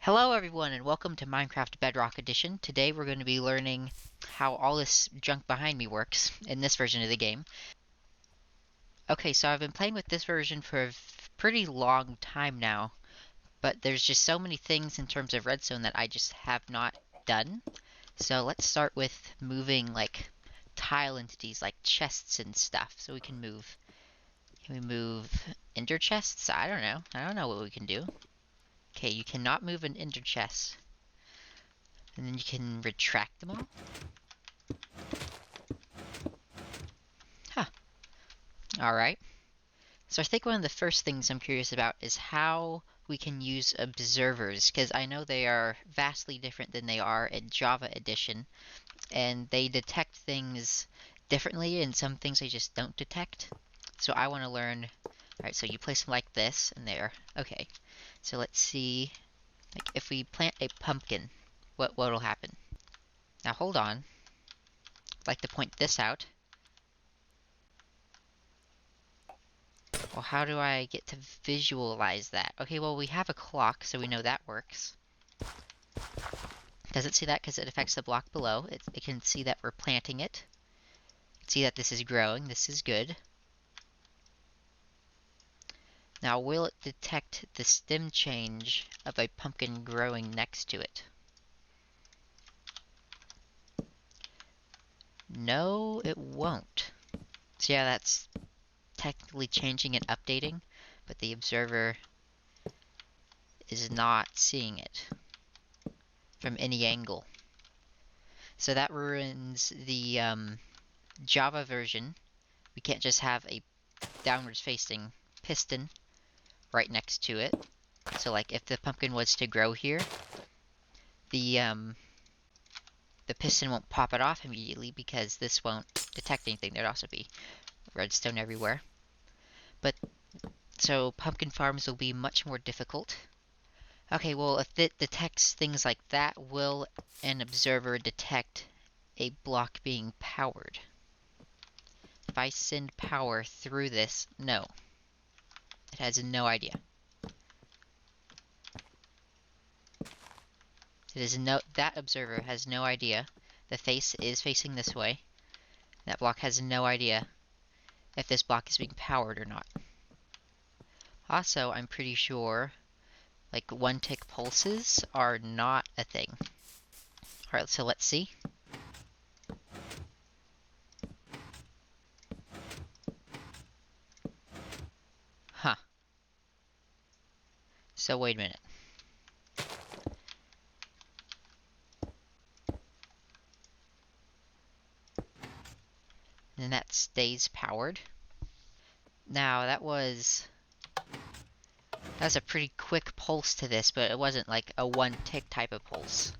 Hello everyone and welcome to Minecraft Bedrock Edition. Today we're going to be learning how all this junk behind me works in this version of the game. Okay, so I've been playing with this version for a pretty long time now, but there's just so many things in terms of redstone that I just have not done. So let's start with moving like tile entities like chests and stuff. So we can move ender chests? I don't know what we can do. Okay, you cannot move an ender chest. And then you can retract them all? Huh. Alright. So I think one of the first things I'm curious about is how we can use observers, because I know they are vastly different than they are in Java Edition, and they detect things differently, and some things they just don't detect. So I want to learn... Alright, so you place them like this, and there. Okay. So let's see... Like, if we plant a pumpkin, what'll happen? Now hold on. I'd like to point this out. Well, how do I get to visualize that? Okay, well, we have a clock, so we know that works. Does it see that because it affects the block below? It can see that we're planting it. It can see that this is growing. This is good. Now, will it detect the stem change of a pumpkin growing next to it? No, it won't. So yeah, that's technically changing and updating, but the observer is not seeing it from any angle. So that ruins the Java version. We can't just have a downwards facing piston right next to it. So like if the pumpkin was to grow here, the piston won't pop it off immediately because this won't detect anything. There'd also be redstone everywhere. But so pumpkin farms will be much more difficult. Okay, well, if it detects things like that, will an observer detect a block being powered? If I send power through this, no. It has no idea. That observer has no idea. The face is facing this way. That block has no idea if this block is being powered or not. Also, I'm pretty sure like 1-tick pulses are not a thing. Alright, so let's see. Huh. So wait a minute. And then that stays powered. Now that's a pretty quick pulse to this, but it wasn't like a 1-tick type of pulse.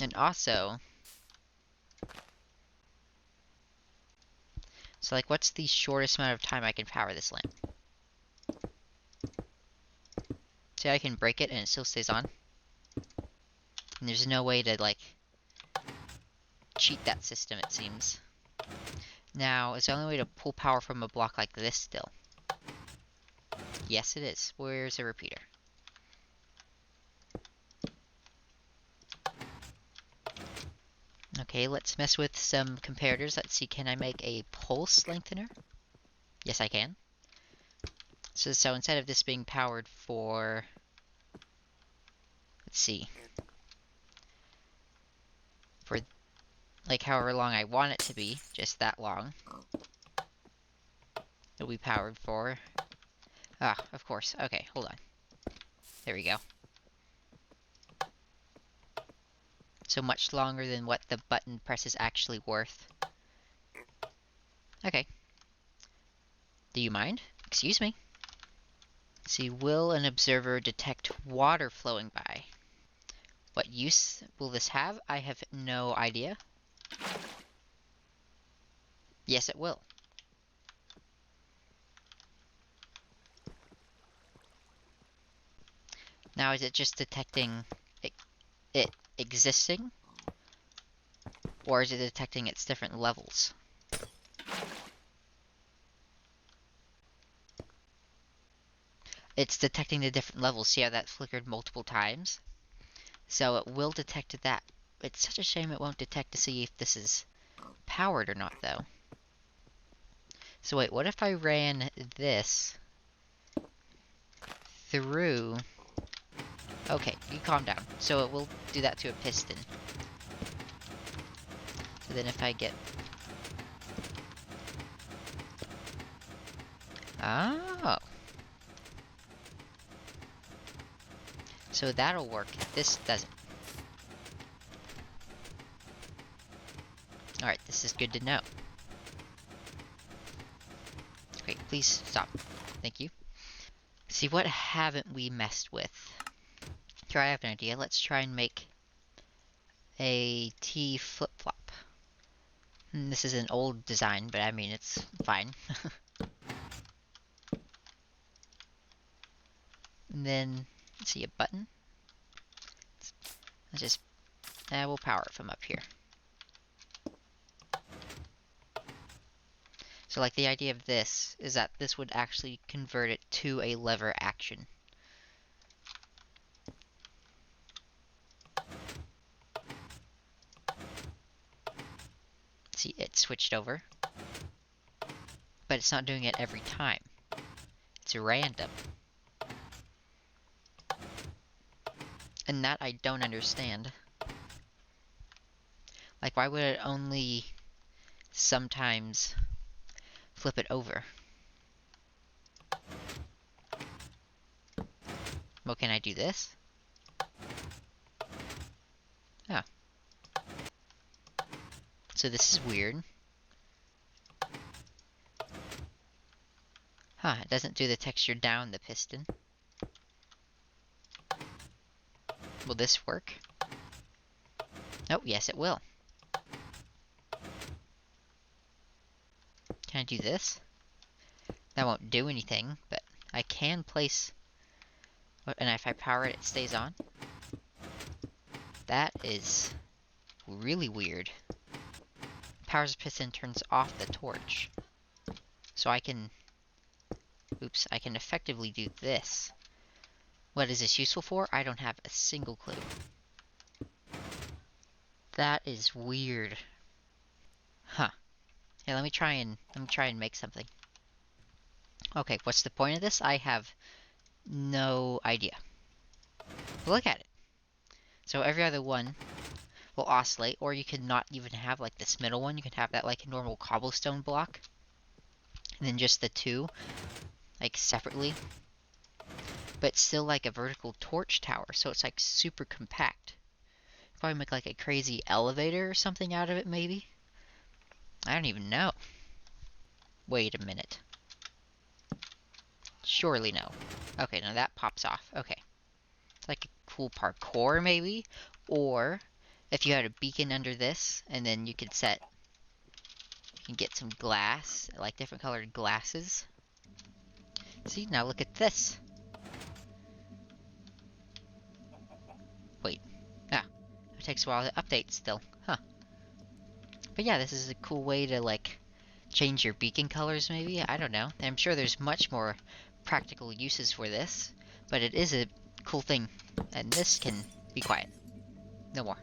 And also, so like what's the shortest amount of time I can power this lamp? See, I can break it and it still stays on. And there's no way to like cheat that system, it seems. Now, is the only way to pull power from a block like this still? Yes, it is. Where's the repeater? Okay, let's mess with some comparators. Let's see, can I make a pulse lengthener? Yes, I can. So instead of this being powered for... Let's see. For like however long I want it to be, just that long. It'll be powered for... Ah, of course. Okay, hold on. There we go. So much longer than what the button press is actually worth. Okay. Do you mind? Excuse me. Let's see, will an observer detect water flowing by? What use will this have? I have no idea. Yes, it will. Now, is it just detecting it existing? Or is it detecting its different levels? it's detecting the different levels. See how that flickered multiple times? So it will detect that. It's such a shame it won't detect to see if this is powered or not, though. So wait, what if I ran this through... Okay, you calm down. So it will do that to a piston. So then if I get... Oh! So that'll work. This doesn't. Alright, this is good to know. Okay, please stop. Thank you. See, what haven't we messed with? Here, I have an idea. Let's try and make a T flip-flop. This is an old design, but I mean, it's fine. And then, let's see, a button. Let's just, we'll power it from up here. So like the idea of this is that this would actually convert it to a lever action. See, it switched over. But it's not doing it every time. It's random. And that I don't understand. Like, why would it only sometimes flip it over? Well, can I do this? Oh. So this is weird. Huh, it doesn't do the texture down the piston. Will this work? Oh, yes it will. Can I do this? That won't do anything, but I can place... And if I power it, it stays on. That is really weird. Powers the piston, turns off the torch. So I can... Oops, I can effectively do this. What is this useful for? I don't have a single clue. That is weird. Huh. Yeah, let me try and make something. Okay, what's the point of this? I have no idea. But look at it. So every other one will oscillate, or you could not even have like this middle one. You could have that like a normal cobblestone block. And then just the two, like separately. But still like a vertical torch tower, so it's like super compact. Probably make like a crazy elevator or something out of it, maybe? I don't even know. Wait a minute. Surely no. Okay, now that pops off. Okay. It's like a cool parkour, maybe? Or, if you had a beacon under this, and then you could set... You can get some glass, like different colored glasses. See, now look at this. Wait. Ah. It takes a while to update still. Huh. But yeah, this is a cool way to, like, change your beacon colors, maybe? I don't know. I'm sure there's much more practical uses for this, but it is a cool thing. And this can be quiet. No more.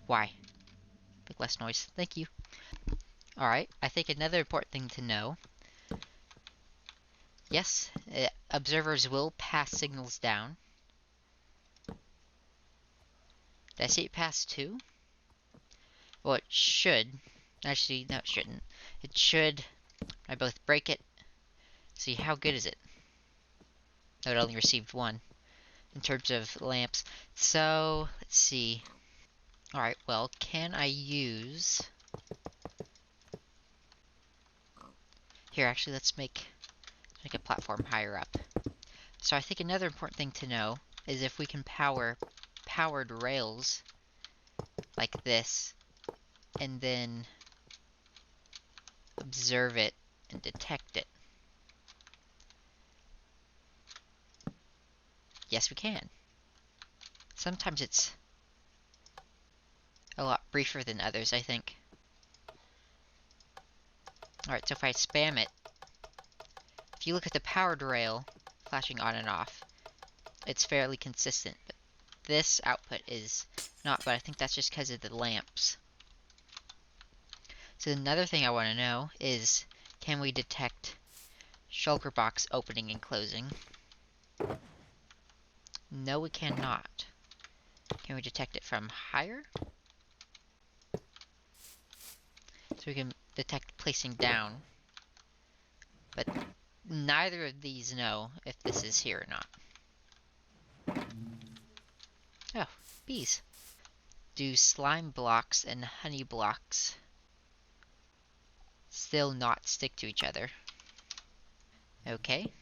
Why? Make less noise. Thank you. Alright, I think another important thing to know. Yes, observers will pass signals down. Did I see it pass two? Well, it should. Actually, no, it shouldn't. It should. I both break it. See, how good is it? No, it only received one. In terms of lamps. So, let's see. Alright, well, can I use... Here, actually, let's make a platform higher up. So I think another important thing to know is if we can powered rails like this, and then observe it and detect it. Yes, we can. Sometimes it's a lot briefer than others, I think. Alright, so if I spam it, if you look at the powered rail, if clashing on and off. It's fairly consistent, but this output is not, but I think that's just because of the lamps. So another thing I want to know is, can we detect shulker box opening and closing? No, we cannot. Can we detect it from higher? So we can detect placing down, but neither of these know if this is here or not. Oh, bees. Do slime blocks and honey blocks still not stick to each other? Okay.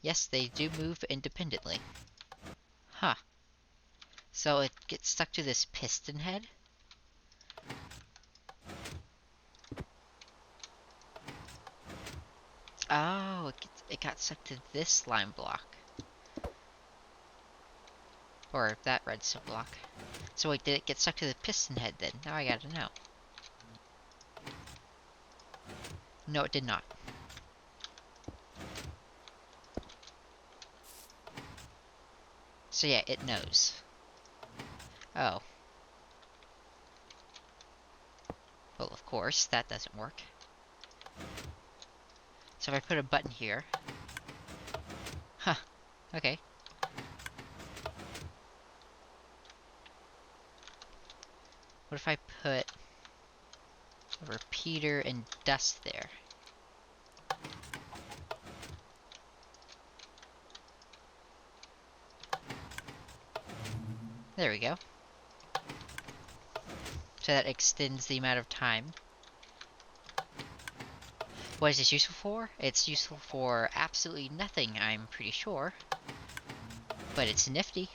Yes, they do move independently. Huh. So it gets stuck to this piston head? Oh, it got stuck to this slime block. Or that redstone block. So wait, did it get stuck to the piston head then? Now I gotta know. No, it did not. So yeah, it knows. Oh. Well, of course, that doesn't work. So if I put a button here... Huh. Okay. What if I put a repeater and dust there? There we go. So that extends the amount of time. What is this useful for? It's useful for absolutely nothing, I'm pretty sure. But it's nifty.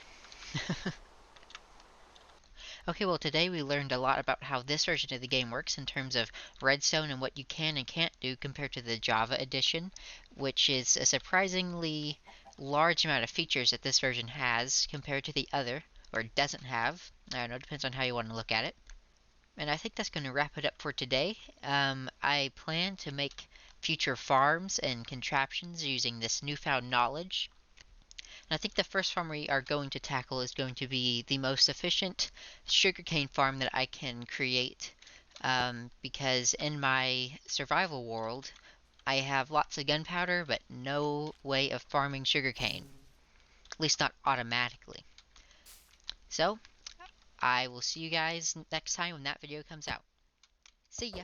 Okay, well today we learned a lot about how this version of the game works in terms of Redstone and what you can and can't do compared to the Java edition, which is a surprisingly large amount of features that this version has compared to the other, or doesn't have. I don't know, depends on how you want to look at it. And I think that's going to wrap it up for today. I plan to make future farms and contraptions using this newfound knowledge. And I think the first farm we are going to tackle is going to be the most efficient sugarcane farm that I can create. Because in my survival world, I have lots of gunpowder, but no way of farming sugarcane. At least not automatically. So, I will see you guys next time when that video comes out. See ya!